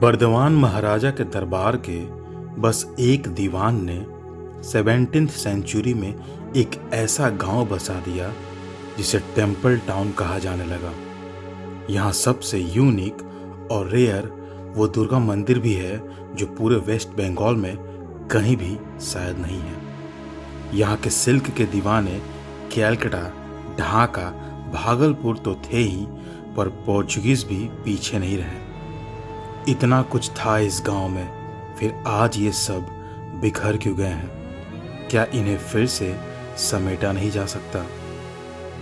बर्दवान महाराजा के दरबार के बस एक दीवान ने 17th सेंचुरी में एक ऐसा गांव बसा दिया जिसे टेम्पल टाउन कहा जाने लगा। यहाँ सबसे यूनिक और रेयर वो दुर्गा मंदिर भी है जो पूरे वेस्ट बंगाल में कहीं भी शायद नहीं है। यहाँ के सिल्क के दीवाने कैलकटा, ढाका, भागलपुर तो थे ही, पर पोर्चुगीज भी पीछे नहीं रहे। इतना कुछ था इस गांव में, फिर आज ये सब बिखर क्यों गए हैं? क्या इन्हें फिर से समेटा नहीं जा सकता?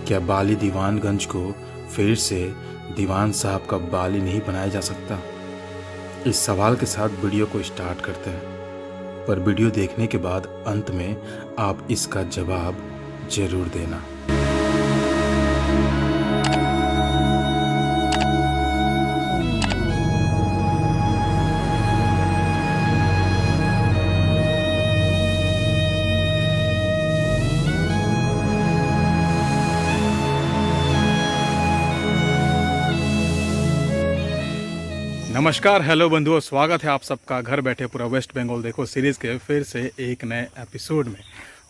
क्या बाली दीवानगंज को फिर से दीवान साहब का बाली नहीं बनाया जा सकता? इस सवाल के साथ वीडियो को स्टार्ट करते हैं, पर वीडियो देखने के बाद अंत में आप इसका जवाब जरूर देना। नमस्कार, हेलो बंधुओं, स्वागत है आप सबका घर बैठे पूरा वेस्ट बंगाल देखो सीरीज़ के फिर से एक नए एपिसोड में।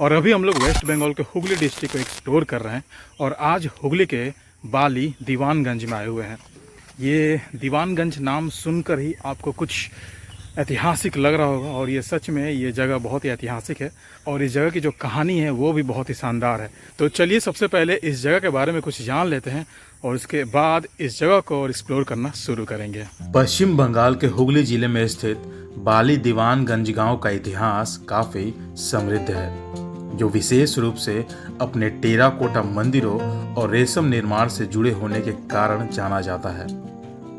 और अभी हम लोग वेस्ट बंगाल के हुगली डिस्ट्रिक्ट को एक्सप्लोर कर रहे हैं और आज हुगली के बाली दीवानगंज में आए हुए हैं। ये दीवानगंज नाम सुनकर ही आपको कुछ ऐतिहासिक लग रहा होगा और ये सच में ये जगह बहुत ही ऐतिहासिक है और इस जगह की जो कहानी है वो भी बहुत ही शानदार है। तो चलिए सबसे पहले इस जगह के बारे में कुछ जान लेते हैं और उसके बाद इस जगह को और एक्सप्लोर करना शुरू करेंगे। पश्चिम बंगाल के हुगली जिले में स्थित बाली दीवानगंज गांव का इतिहास काफी समृद्ध है, जो विशेष रूप से अपने टेराकोटा मंदिरों और रेशम निर्माण से जुड़े होने के कारण जाना जाता है।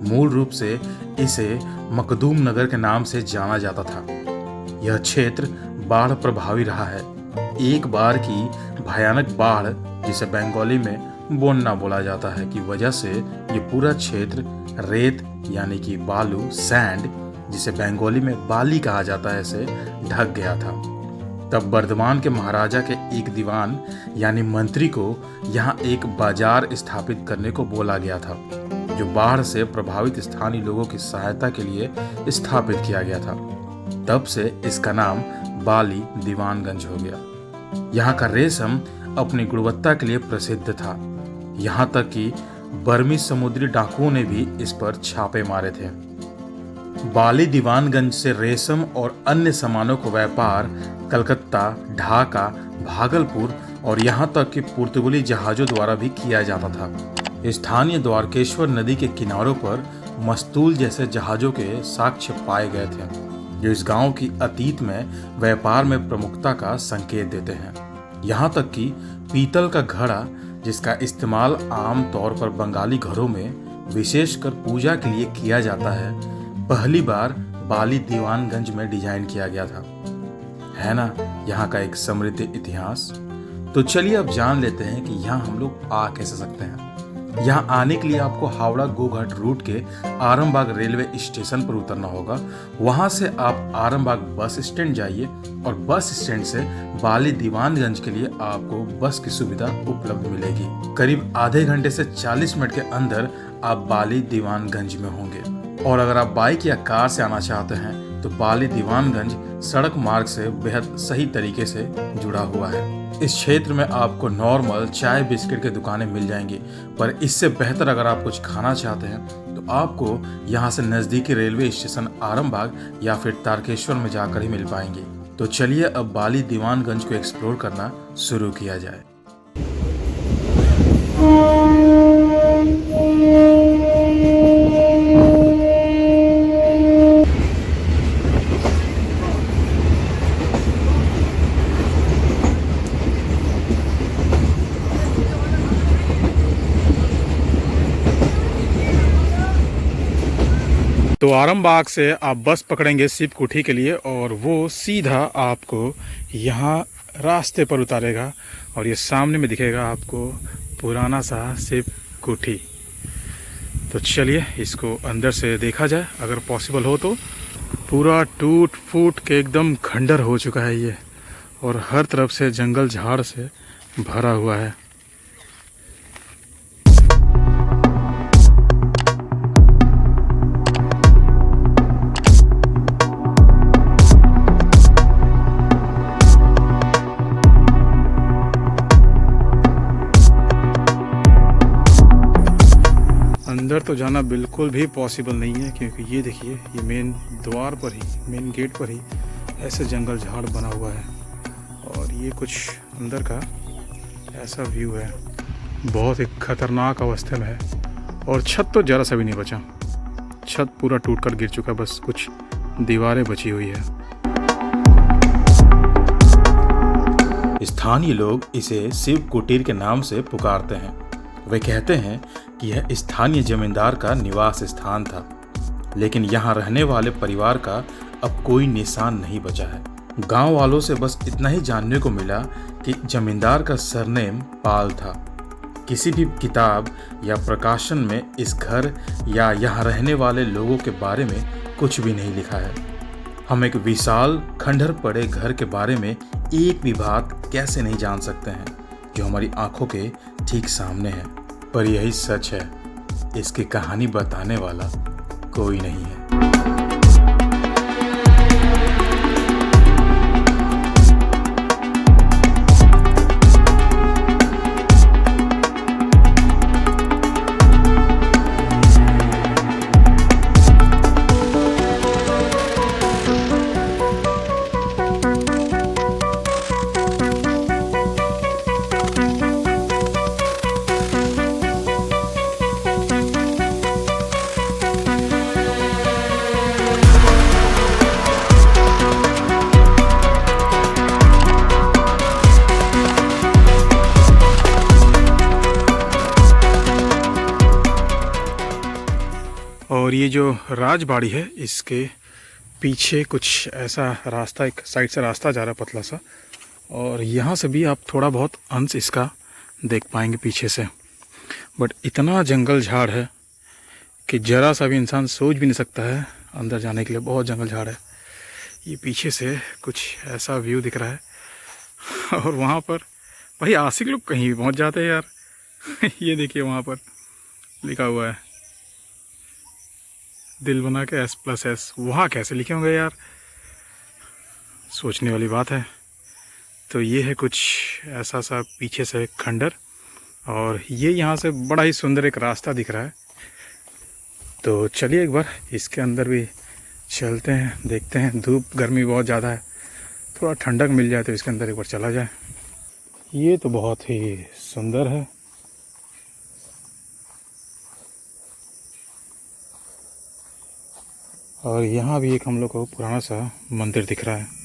मूल रूप से इसे मखदूम नगर के नाम से जाना जाता था। यह क्षेत्र बाढ़ प्रभावी रहा है। एक बार की भयानक बाढ़, जिसे बंगाली में बोन्ना बोला जाता है, की वजह से ये पूरा क्षेत्र रेत यानी कि बालू, सैंड, जिसे बंगाली में बाली कहा जाता है, से ढक गया था। तब बर्दवान के महाराजा के एक दीवान यानी मंत्री को यहाँ एक बाजार स्थापित करने को बोला गया था, जो बाढ़ से प्रभावित स्थानीय लोगों की सहायता के लिए स्थापित किया गया था। तब से इसका नाम बाली दीवानगंज हो गया। यहाँ का रेशम अपनी गुणवत्ता के लिए प्रसिद्ध था, यहाँ तक कि बर्मी समुद्री डाकुओं ने भी इस पर छापे मारे थे। बाली दीवानगंज से रेशम और अन्य सामानों को व्यापार कलकत्ता, ढाका, भागलपुर और यहाँ तक कि पुर्तगाली जहाजों द्वारा भी किया जाता था। स्थानीय द्वारकेश्वर नदी के किनारों पर मस्तूल जैसे जहाजों के साक्ष्य पाए गए थे, जो इस गांव की अतीत में व्यापार में प्रमुखता का संकेत देते हैं। यहाँ तक कि पीतल का घड़ा, जिसका इस्तेमाल आम तौर पर बंगाली घरों में विशेषकर पूजा के लिए किया जाता है, पहली बार बाली दीवानगंज में डिजाइन किया गया था। है ना यहाँ का एक समृद्ध इतिहास। तो चलिए अब जान लेते हैं कि यहाँ हम लोग आ कैसे सकते हैं। यहाँ आने के लिए आपको हावड़ा गोघाट रूट के आरामबाग रेलवे स्टेशन पर उतरना होगा। वहां से आप आरामबाग बस स्टैंड जाइए और बस स्टैंड से बाली दीवानगंज के लिए आपको बस की सुविधा उपलब्ध मिलेगी। करीब आधे घंटे से 40 मिनट के अंदर आप बाली दीवानगंज में होंगे। और अगर आप बाइक या कार से आना चाहते हैं तो बाली दीवानगंज सड़क मार्ग से बेहद सही तरीके से जुड़ा हुआ है। इस क्षेत्र में आपको नॉर्मल चाय बिस्किट की दुकानें मिल जाएंगी, पर इससे बेहतर अगर आप कुछ खाना चाहते हैं तो आपको यहाँ से नज़दीकी रेलवे स्टेशन आरामबाग या फिर तारकेश्वर में जाकर ही मिल पाएंगे। तो चलिए अब बाली दीवानगंज को एक्सप्लोर करना शुरू किया जाए। तो आरामबाग से आप बस पकड़ेंगे शिव कुठी के लिए और वो सीधा आपको यहाँ रास्ते पर उतारेगा और ये सामने में दिखेगा आपको पुराना सा शिव कुठी। तो चलिए इसको अंदर से देखा जाए अगर पॉसिबल हो तो। पूरा टूट फूट के एकदम खंडर हो चुका है ये और हर तरफ से जंगल झाड़ से भरा हुआ है। तो जाना बिल्कुल भी पॉसिबल नहीं है, क्योंकि ये देखिए, ये मेन द्वार पर ही, मेन गेट पर ही ऐसे जंगल झाड़ बना हुआ है और ये कुछ अंदर का ऐसा व्यू है। बहुत ही खतरनाक अवस्था में है और छत तो ज़रा सा भी नहीं बचा। छत पूरा टूटकर गिर चुका, बस कुछ दीवारें बची हुई है। स्थानीय लोग इसे शिव कुटीर के नाम से पुकारते हैं। वे कहते हैं कि यह स्थानीय जमींदार का निवास स्थान था, लेकिन यहाँ रहने वाले परिवार का अब कोई निशान नहीं बचा है। गांव वालों से बस इतना ही जानने को मिला कि जमींदार का सरनेम पाल था। किसी भी किताब या प्रकाशन में इस घर या यहाँ रहने वाले लोगों के बारे में कुछ भी नहीं लिखा है। हम एक विशाल खंडहर पड़े घर के बारे में एक भी बात कैसे नहीं जान सकते हैं, जो हमारी आंखों के ठीक सामने है। पर यही सच है, इसकी कहानी बताने वाला कोई नहीं है। और ये जो राजबाड़ी है, इसके पीछे कुछ ऐसा रास्ता, एक साइड से रास्ता जा रहा है पतला सा, और यहाँ से भी आप थोड़ा बहुत अंश इसका देख पाएंगे पीछे से। बट इतना जंगल झाड़ है कि ज़रा सा भी इंसान सोच भी नहीं सकता है अंदर जाने के लिए। बहुत जंगल झाड़ है। ये पीछे से कुछ ऐसा व्यू दिख रहा है और वहाँ पर भाई आशिक लोग कहीं भी पहुँच जाते हैं यार। ये देखिए, वहाँ पर लिखा हुआ है दिल बना के S+S। वहाँ कैसे लिखे होंगे यार, सोचने वाली बात है। तो ये है कुछ ऐसा सा पीछे से खंडर, और ये यहाँ से बड़ा ही सुंदर एक रास्ता दिख रहा है। तो चलिए एक बार इसके अंदर भी चलते हैं, देखते हैं। धूप गर्मी बहुत ज़्यादा है, थोड़ा ठंडक मिल जाए तो इसके अंदर एक बार चला जाए। ये तो बहुत ही सुंदर है। और यहाँ भी एक हम लोग को पुराना सा मंदिर दिख रहा है।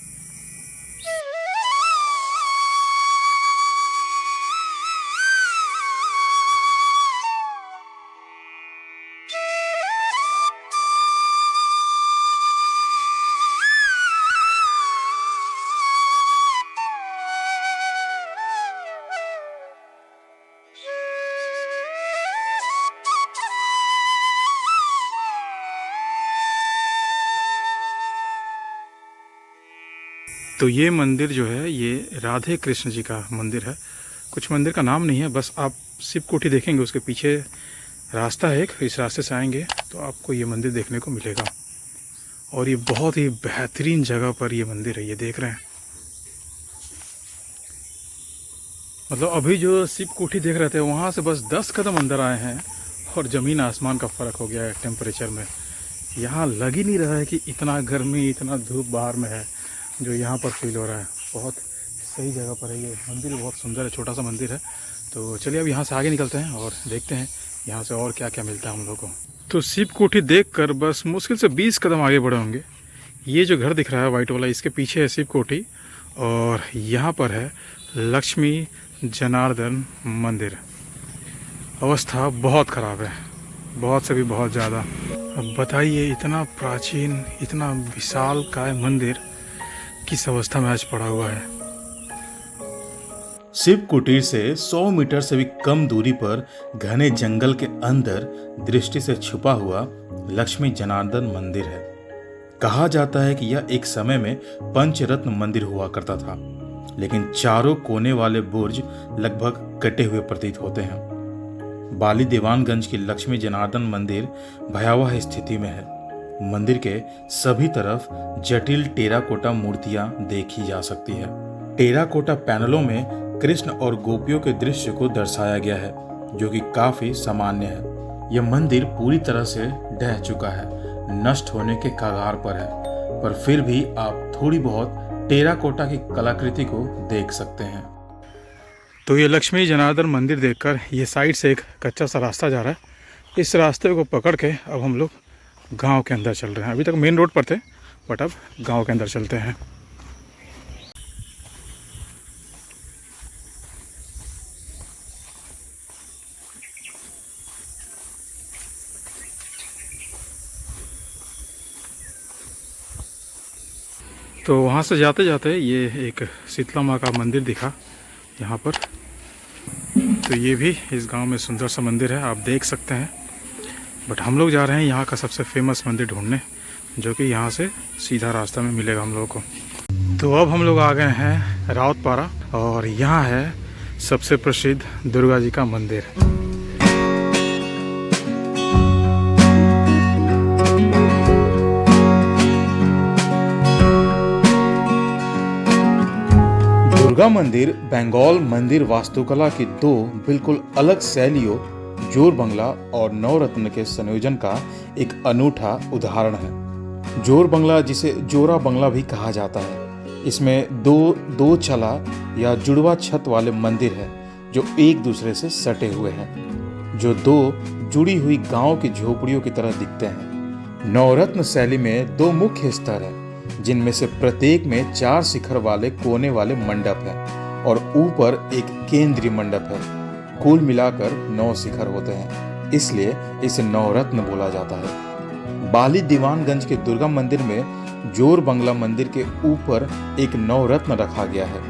तो ये मंदिर जो है, ये राधे कृष्ण जी का मंदिर है। कुछ मंदिर का नाम नहीं है, बस आप शिव कोठी देखेंगे, उसके पीछे रास्ता है एक, इस रास्ते से आएंगे तो आपको ये मंदिर देखने को मिलेगा। और ये बहुत ही बेहतरीन जगह पर ये मंदिर है, ये देख रहे हैं। मतलब अभी जो शिव कोठी देख रहे थे, वहाँ से बस 10 कदम अंदर आए हैं और ज़मीन आसमान का फ़र्क हो गया है टेम्परेचर में। यहाँ लग ही नहीं रहा है कि इतना गर्मी, इतना धूप बाहर में है जो यहाँ पर फील हो रहा है। बहुत सही जगह पर है ये मंदिर, बहुत सुंदर है, छोटा सा मंदिर है। तो चलिए अब यहाँ से आगे निकलते हैं और देखते हैं यहाँ से और क्या क्या मिलता है हम लोग को। तो शिव कोठी देखकर बस मुश्किल से 20 कदम आगे बढ़े होंगे। ये जो घर दिख रहा है वाइट वाला, इसके पीछे है शिव कोठी, और यहाँ पर है लक्ष्मी जनार्दन मंदिर। अवस्था बहुत ख़राब है, बहुत से भी बहुत ज़्यादा। अब बताइए, इतना प्राचीन, इतना विशाल काय मंदिर किस अवस्था में आज पड़ा हुआ है। शिव कुटीर से 100 मीटर से भी कम दूरी पर घने जंगल के अंदर दृष्टि से छुपा हुआ लक्ष्मी जनार्दन मंदिर है। कहा जाता है कि यह एक समय में पंचरत्न मंदिर हुआ करता था, लेकिन चारों कोने वाले बुर्ज लगभग कटे हुए प्रतीत होते हैं। बाली दीवानगंज की लक्ष्मी जनार्दन मंदिर भयावह स्थिति में है। मंदिर के सभी तरफ जटिल टेराकोटा मूर्तियां देखी जा सकती है। टेराकोटा पैनलों में कृष्ण और गोपियों के दृश्य को दर्शाया गया है, जो कि काफी सामान्य है। यह मंदिर पूरी तरह से ढह चुका है, नष्ट होने के कगार पर है, पर फिर भी आप थोड़ी बहुत टेराकोटा की कलाकृति को देख सकते हैं। तो ये लक्ष्मी जनार्दन मंदिर देखकर ये साइड से एक कच्चा सा रास्ता जा रहा है। इस रास्ते को पकड़ के अब हम लोग गांव के अंदर चल रहे हैं। अभी तक मेन रोड पर थे, बट अब गांव के अंदर चलते हैं। तो वहाँ से जाते जाते ये एक शीतला माँ का मंदिर दिखा यहाँ पर। तो ये भी इस गांव में सुंदर सा मंदिर है, आप देख सकते हैं। बट हम लोग जा रहे हैं यहाँ का सबसे फेमस मंदिर ढूंढने, जो कि यहाँ से सीधा रास्ता में मिलेगा हम लोगों को। तो अब हम लोग आ गए हैं राउतपारा और यहाँ है सबसे प्रसिद्ध दुर्गा जी का मंदिर। दुर्गा मंदिर बंगाल मंदिर वास्तुकला की दो बिल्कुल अलग शैलियों, जोर बंगला और नवरत्न के संयोजन का एक अनूठा उदाहरण है। जोर बंगला, जिसे जोरा बंगला भी कहा जाता है, इसमें दो छला या जुड़वा छत वाले मंदिर है जो एक दूसरे से सटे हुए हैं, जो दो जुड़ी हुई गांव की झोपड़ियों की तरह दिखते हैं। नवरत्न शैली में दो मुख्य स्तर हैं, जिनमें से प्रत्येक में 4 शिखर वाले कोने वाले मंडप हैं और ऊपर एक केंद्रीय मंडप है। कुल मिलाकर 9 शिखर होते हैं, इसलिए इसे नवरत्न बोला जाता है। बाली दीवानगंज के दुर्गा मंदिर में जोर बंगला मंदिर के ऊपर एक नवरत्न रखा गया है,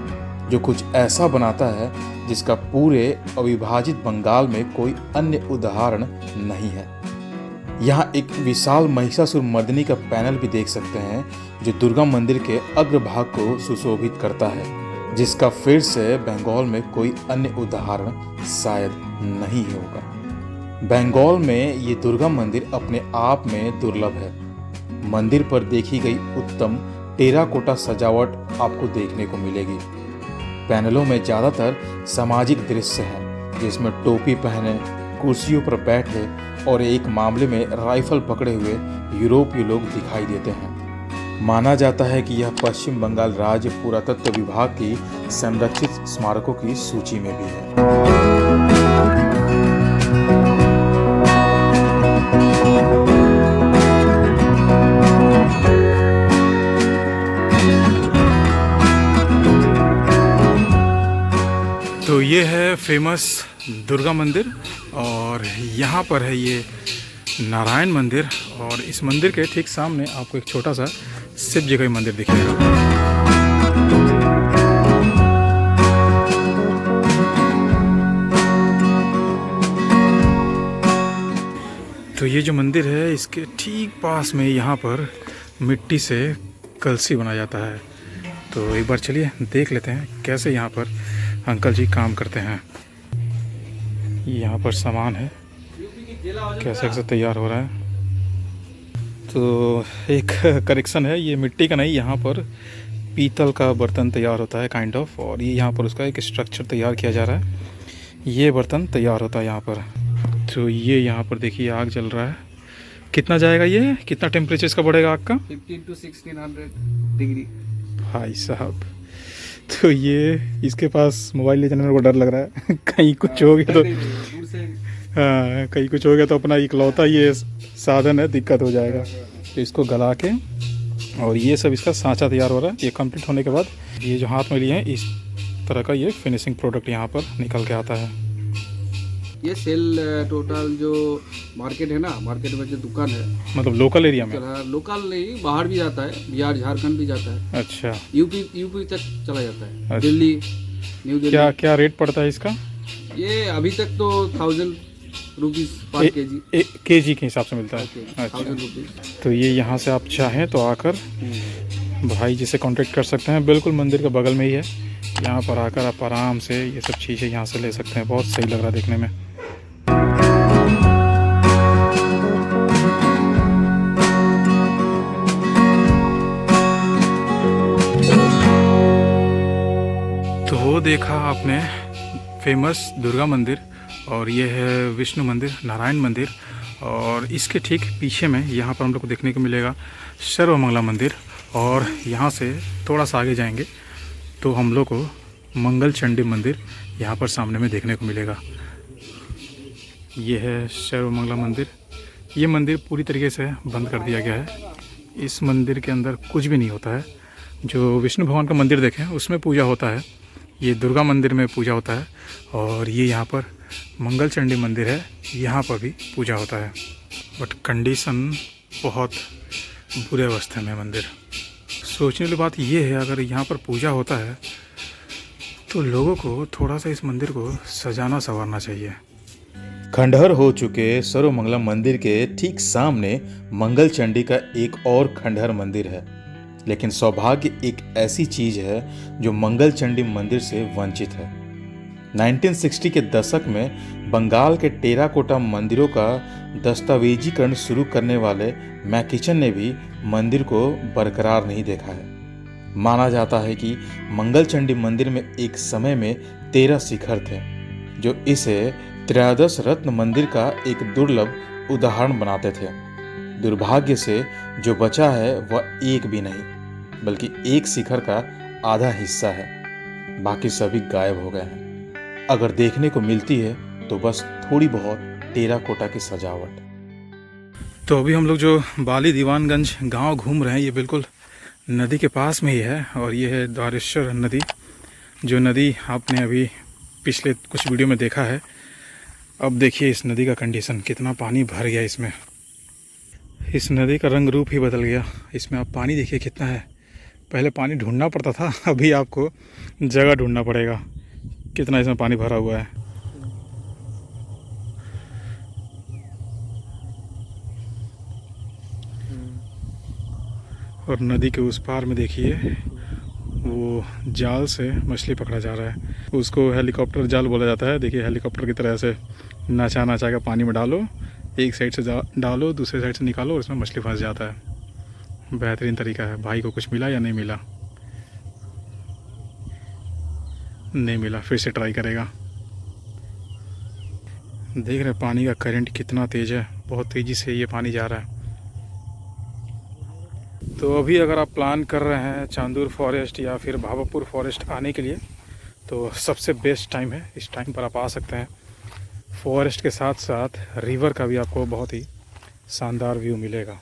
जो कुछ ऐसा बनाता है जिसका पूरे अविभाजित बंगाल में कोई अन्य उदाहरण नहीं है। यहाँ एक विशाल महिषासुर मर्दिनी का पैनल भी देख सकते हैं, जो दुर्गा मंदिर के अग्रभाग को सुशोभित करता है, जिसका फिर से बंगाल में कोई अन्य उदाहरण शायद नहीं होगा। बंगाल में ये दुर्गा मंदिर अपने आप में दुर्लभ है। मंदिर पर देखी गई उत्तम टेराकोटा सजावट आपको देखने को मिलेगी। पैनलों में ज़्यादातर सामाजिक दृश्य हैं, जिसमें टोपी पहने, कुर्सियों पर बैठे और एक मामले में राइफल पकड़े हुए यूरोपीय लोग दिखाई देते हैं। माना जाता है कि यह पश्चिम बंगाल राज्य पुरातत्व विभाग की संरक्षित स्मारकों की सूची में भी है। तो ये है फेमस दुर्गा मंदिर और यहाँ पर है ये नारायण मंदिर, और इस मंदिर के ठीक सामने आपको एक छोटा सा शिव जी का मंदिर दिखेगा। तो ये जो मंदिर है, इसके ठीक पास में यहाँ पर मिट्टी से कलसी बनाया जाता है। तो एक बार चलिए देख लेते हैं कैसे यहाँ पर अंकल जी काम करते हैं। यहाँ पर सामान है, कैसे कैसे तैयार हो रहा है। तो एक करेक्शन है, ये मिट्टी का नहीं, यहाँ पर पीतल का बर्तन तैयार होता है काइंड ऑफ, और ये यहाँ पर उसका एक स्ट्रक्चर तैयार किया जा रहा है। ये बर्तन तैयार होता है यहाँ पर। तो ये यहाँ पर देखिए आग जल रहा है। कितना जाएगा ये, कितना टेम्परेचर इसका बढ़ेगा आग का? 15 to 1600 डिग्री। भाई साहब, तो ये इसके पास मोबाइल ले जाने में मेरे को डर लग रहा है कहीं कुछ हो गया तो, हाँ कहीं कुछ हो गया तो अपना इकलौता ये साधन है, दिक्कत हो जाएगा। तो इसको गला के, और ये सब इसका सांचा तैयार हो रहा है। ये कंप्लीट होने के बाद ये जो हाथ में लिए हैं, इस तरह का ये फिनिशिंग प्रोडक्ट यहाँ पर निकल के आता है। ये सेल टोटल जो मार्केट है ना, मार्केट में जो दुकान है, मतलब लोकल एरिया में? लोकल नहीं, बाहर भी जाता है, बिहार झारखंड भी जाता है। अच्छा, यूपी तक चला जाता है। अच्छा। दिल्ली, न्यू दिल्ली। क्या रेट पड़ता है इसका? ये अभी तक तो 1000 रुपीज़ पर केजी, केजी के हिसाब से मिलता है। अच्छा, 1000 रुपीज़। तो ये यहाँ से आप चाहें तो आकर भाई जी से कांटेक्ट कर सकते हैं, बिल्कुल मंदिर के बगल में ही है। यहाँ पर आकर आप आराम से ये सब चीज़ें यहाँ से ले सकते हैं। बहुत सही लग रहा है देखने में। तो वो देखा आपने फेमस दुर्गा मंदिर, और ये है विष्णु मंदिर, नारायण मंदिर। और इसके ठीक पीछे में यहाँ पर हम लोग को देखने को मिलेगा सर्वमंगला मंदिर। और यहाँ से थोड़ा सा आगे जाएंगे तो हम लोग को मंगल चंडी मंदिर यहाँ पर सामने में देखने को मिलेगा। ये है सर्वमंगला मंदिर। ये मंदिर पूरी तरीके से बंद कर दिया गया है। इस मंदिर के अंदर कुछ भी नहीं होता है। जो विष्णु भगवान का मंदिर देखें उसमें पूजा होता है, ये दुर्गा मंदिर में पूजा होता है। और ये यहाँ पर मंगल चंडी मंदिर है, यहाँ पर भी पूजा होता है। बट कंडीशन बहुत बुरे अवस्था में है मंदिर। सोचने वाली बात ये है, अगर यहाँ पर पूजा होता है तो लोगों को थोड़ा सा इस मंदिर को सजाना संवारना चाहिए। खंडहर हो चुके सर्वमंगला मंदिर के ठीक सामने मंगल चंडी का एक और खंडहर मंदिर है। लेकिन सौभाग्य एक ऐसी चीज है जो मंगल चंडी मंदिर से वंचित है। 1960 के दशक में बंगाल के टेराकोटा मंदिरों का दस्तावेजीकरण शुरू करने वाले मैकिचन ने भी मंदिर को बरकरार नहीं देखा है। माना जाता है कि मंगल चंडी मंदिर में एक समय में 13 शिखर थे, जो इसे त्रयोदश रत्न मंदिर का एक दुर्लभ उदाहरण बनाते थे। दुर्भाग्य से जो बचा है वह एक भी नहीं, बल्कि एक शिखर का आधा हिस्सा है। बाकी सभी गायब हो गए हैं। अगर देखने को मिलती है तो बस थोड़ी बहुत टेराकोटा की सजावट। तो अभी हम लोग जो बाली दीवानगंज गांव घूम रहे हैं, ये बिल्कुल नदी के पास में ही है। और ये है द्वारेश्वर नदी, जो नदी आपने अभी पिछले कुछ वीडियो में देखा है। अब देखिए इस नदी का कंडीशन, कितना पानी भर गया इसमें। इस नदी का रंग रूप ही बदल गया। इसमें आप पानी देखिए कितना है। पहले पानी ढूंढना पड़ता था, अभी आपको जगह ढूंढना पड़ेगा। कितना इसमें पानी भरा हुआ है। और नदी के उस पार में देखिए वो जाल से मछली पकड़ा जा रहा है। उसको हेलीकॉप्टर जाल बोला जाता है। देखिए हेलीकॉप्टर की तरह से नचा नचा के पानी में डालो, एक साइड से डालो, दूसरे साइड से निकालो और उसमें मछली फंस जाता है। बेहतरीन तरीका है। भाई को कुछ मिला या नहीं मिला? नहीं मिला, फिर से ट्राई करेगा। देख रहे पानी का करंट कितना तेज है, बहुत तेज़ी से ये पानी जा रहा है। तो अभी अगर आप प्लान कर रहे हैं चांदूर फॉरेस्ट या फिर भावापुर फॉरेस्ट आने के लिए, तो सबसे बेस्ट टाइम है। इस टाइम पर आप आ सकते हैं। फॉरेस्ट के साथ साथ रिवर का भी आपको बहुत ही शानदार व्यू मिलेगा।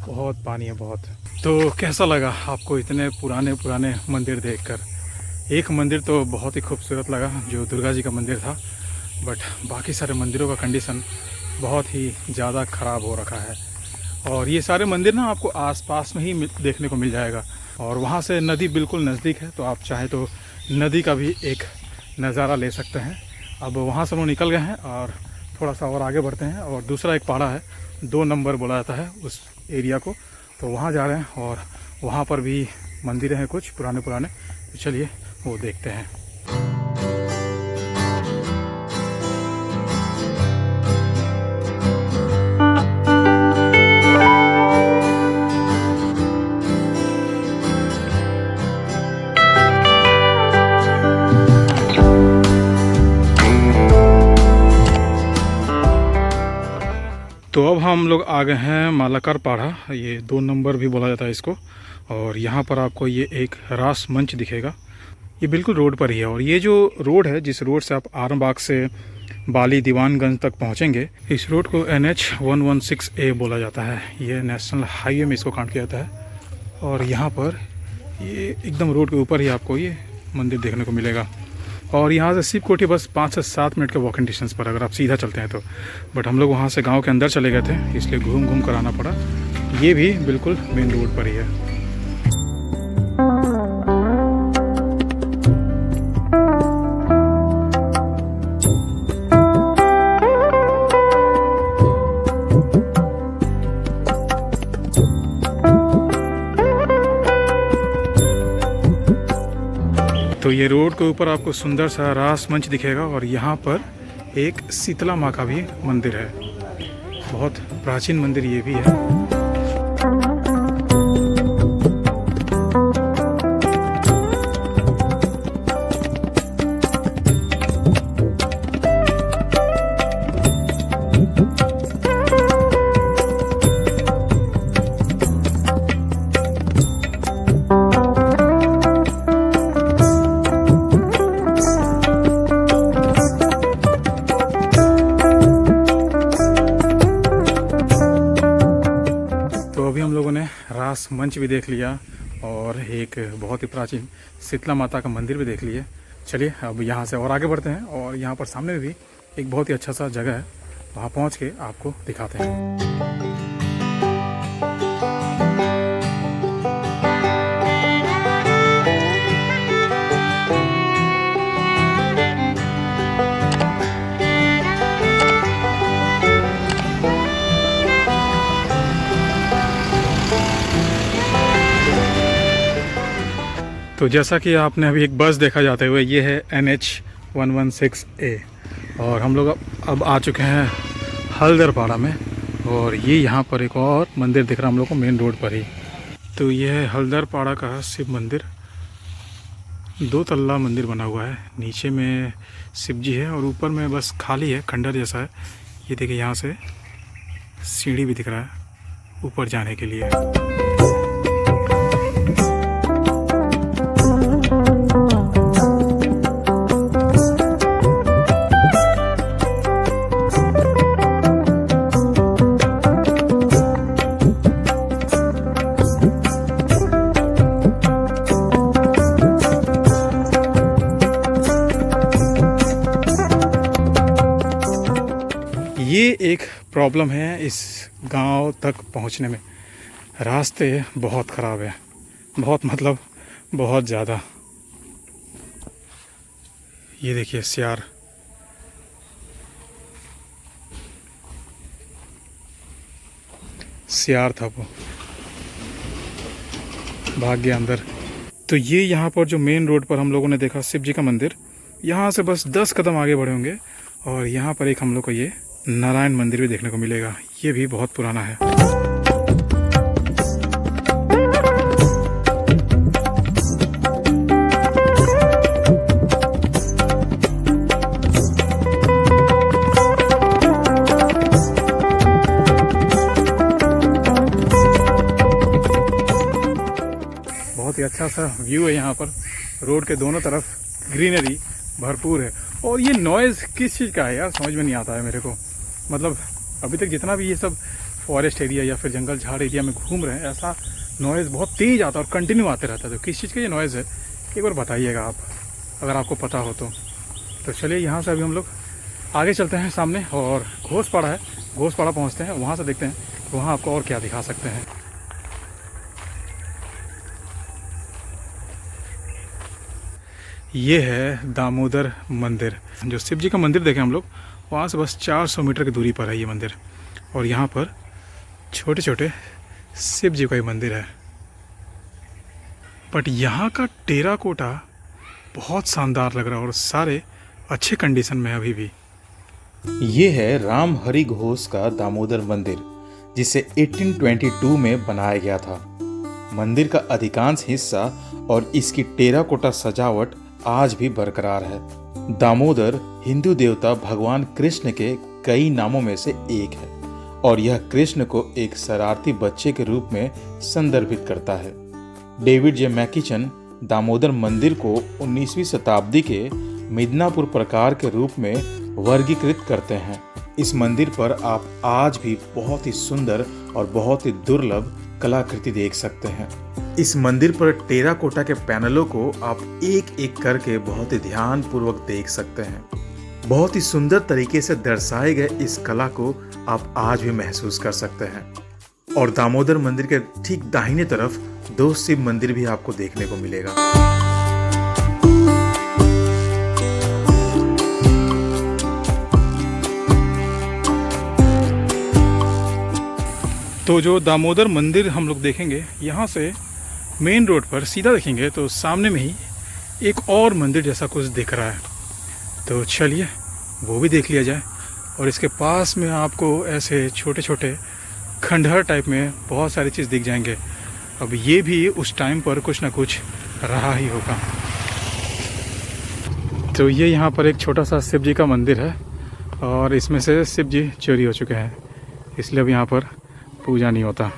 बहुत पानी है, बहुत। तो कैसा लगा आपको इतने पुराने पुराने मंदिर देखकर? एक मंदिर तो बहुत ही खूबसूरत लगा, जो दुर्गा जी का मंदिर था। बट बाकी सारे मंदिरों का कंडीशन बहुत ही ज़्यादा ख़राब हो रखा है। और ये सारे मंदिर ना आपको आसपास में ही देखने को मिल जाएगा। और वहाँ से नदी बिल्कुल नज़दीक है, तो आप चाहे तो नदी का भी एक नज़ारा ले सकते हैं। अब वहाँ से हम निकल गए हैं और थोड़ा सा और आगे बढ़ते हैं। और दूसरा एक पहाड़ा है, 2 नंबर बोला जाता है उस एरिया को, तो वहाँ जा रहे हैं। और वहाँ पर भी मंदिर हैं कुछ पुराने पुराने, तो चलिए वो देखते हैं। तो अब हम लोग आ गए हैं मालाकार पहाड़ा, ये 2 नंबर भी बोला जाता है इसको। और यहाँ पर आपको ये एक रास मंच दिखेगा। ये बिल्कुल रोड पर ही है। और ये जो रोड है, जिस रोड से आप आरामबाग से बाली दीवानगंज तक पहुँचेंगे, इस रोड को NH 116A बोला जाता है। ये नेशनल हाईवे में इसको काउंट किया जाता है। और यहाँ पर ये एकदम रोड के ऊपर ही आपको ये मंदिर देखने को मिलेगा। और यहाँ से शिवकोटी बस 5 से 7 मिनट के वॉकिंग डिस्टेंस पर, अगर आप सीधा चलते हैं तो। बट हम लोग वहाँ से गांव के अंदर चले गए थे, इसलिए घूम घूम कर आना पड़ा। ये भी बिल्कुल मेन रोड पर ही है। तो ये रोड के ऊपर आपको सुंदर सा रास मंच दिखेगा। और यहाँ पर एक शीतला माँ का भी मंदिर है, बहुत प्राचीन मंदिर ये भी है। मंच भी देख लिया और एक बहुत ही प्राचीन शीतला माता का मंदिर भी देख लिए। चलिए अब यहाँ से और आगे बढ़ते हैं और यहाँ पर सामने भी एक बहुत ही अच्छा सा जगह है, वहाँ पहुँच के आपको दिखाते हैं। तो जैसा कि आपने अभी एक बस देखा जाते हुए, ये है NH116A और हम लोग अब आ चुके हैं हल्दरपाड़ा में। और ये यहाँ पर एक और मंदिर दिख रहा है हम लोग को मेन रोड पर ही। तो ये है हल्दरपाड़ा का शिव मंदिर, 2 तल्ला मंदिर बना हुआ है। नीचे में शिव जी है और ऊपर में बस खाली है, खंडर जैसा है। ये देखिए यहाँ से सीढ़ी भी दिख रहा है ऊपर जाने के लिए। ये एक प्रॉब्लम है इस गांव तक पहुंचने में, रास्ते बहुत ख़राब है, बहुत मतलब बहुत ज़्यादा। ये देखिए सियार था वो, भाग गया अंदर। तो ये यहाँ पर जो मेन रोड पर हम लोगों ने देखा शिव जी का मंदिर, यहाँ से बस 10 कदम आगे बढ़े होंगे और यहाँ पर एक हम लोग को ये नारायण मंदिर भी देखने को मिलेगा। ये भी बहुत पुराना है। बहुत ही अच्छा सा व्यू है यहाँ पर, रोड के दोनों तरफ ग्रीनरी भरपूर है। और ये नॉइज़ किस चीज़ का है यार, समझ में नहीं आता है मेरे को। मतलब अभी तक जितना भी ये सब फॉरेस्ट एरिया या फिर जंगल झाड़ एरिया में घूम रहे हैं, ऐसा नॉइज़ बहुत तेज़ आता है और कंटिन्यू आते रहता है। तो किस चीज़ का ये नॉइज़ है, एक बार बताइएगा आप, अगर आपको पता हो तो चलिए यहाँ से अभी हम लोग आगे चलते हैं सामने, और घोसपाड़ा है, घोसपाड़ा पहुँचते हैं, वहाँ से देखते हैं वहाँ आपको और क्या दिखा सकते हैं। ये है दामोदर मंदिर, जो शिव जी का मंदिर देखें हम लोग, वहाँ से बस 400 मीटर की दूरी पर है ये मंदिर। और यहाँ पर छोटे छोटे शिव जी का ही मंदिर है, बट यहाँ का टेराकोटा बहुत शानदार लग रहा है और सारे अच्छे कंडीशन में है अभी भी। ये है राम हरि घोष का दामोदर मंदिर, जिसे 1822 में बनाया गया था। मंदिर का अधिकांश हिस्सा और इसकी टेराकोटा सजावट आज भी बरकरार है। दामोदर हिंदू देवता भगवान कृष्ण के कई नामों में से एक है और यह कृष्ण को एक शरारती बच्चे के रूप में संदर्भित करता है। डेविड जे मैकिचन दामोदर मंदिर को 19वीं शताब्दी के मिदनापुर प्रकार के रूप में वर्गीकृत करते हैं। इस मंदिर पर आप आज भी बहुत ही सुंदर और बहुत ही दुर्लभ कलाकृति देख सकते हैं। इस मंदिर पर टेराकोटा के पैनलों को आप एक एक करके बहुत ही ध्यान पूर्वक देख सकते हैं। बहुत ही सुंदर तरीके से दर्शाए गए इस कला को आप आज भी महसूस कर सकते हैं। और दामोदर मंदिर के ठीक दाहिने तरफ 2 शिव मंदिर भी आपको देखने को मिलेगा। तो जो दामोदर मंदिर हम लोग देखेंगे, यहाँ से मेन रोड पर सीधा देखेंगे तो सामने में ही एक और मंदिर जैसा कुछ दिख रहा है। तो चलिए वो भी देख लिया जाए। और इसके पास में आपको ऐसे छोटे छोटे खंडहर टाइप में बहुत सारी चीज़ दिख जाएंगे। अब ये भी उस टाइम पर कुछ ना कुछ रहा ही होगा। तो ये यहाँ पर एक छोटा सा शिव जी का मंदिर है और इसमें से शिव जी चोरी हो चुके हैं, इसलिए अब यहाँ पर पूजा नहीं होता।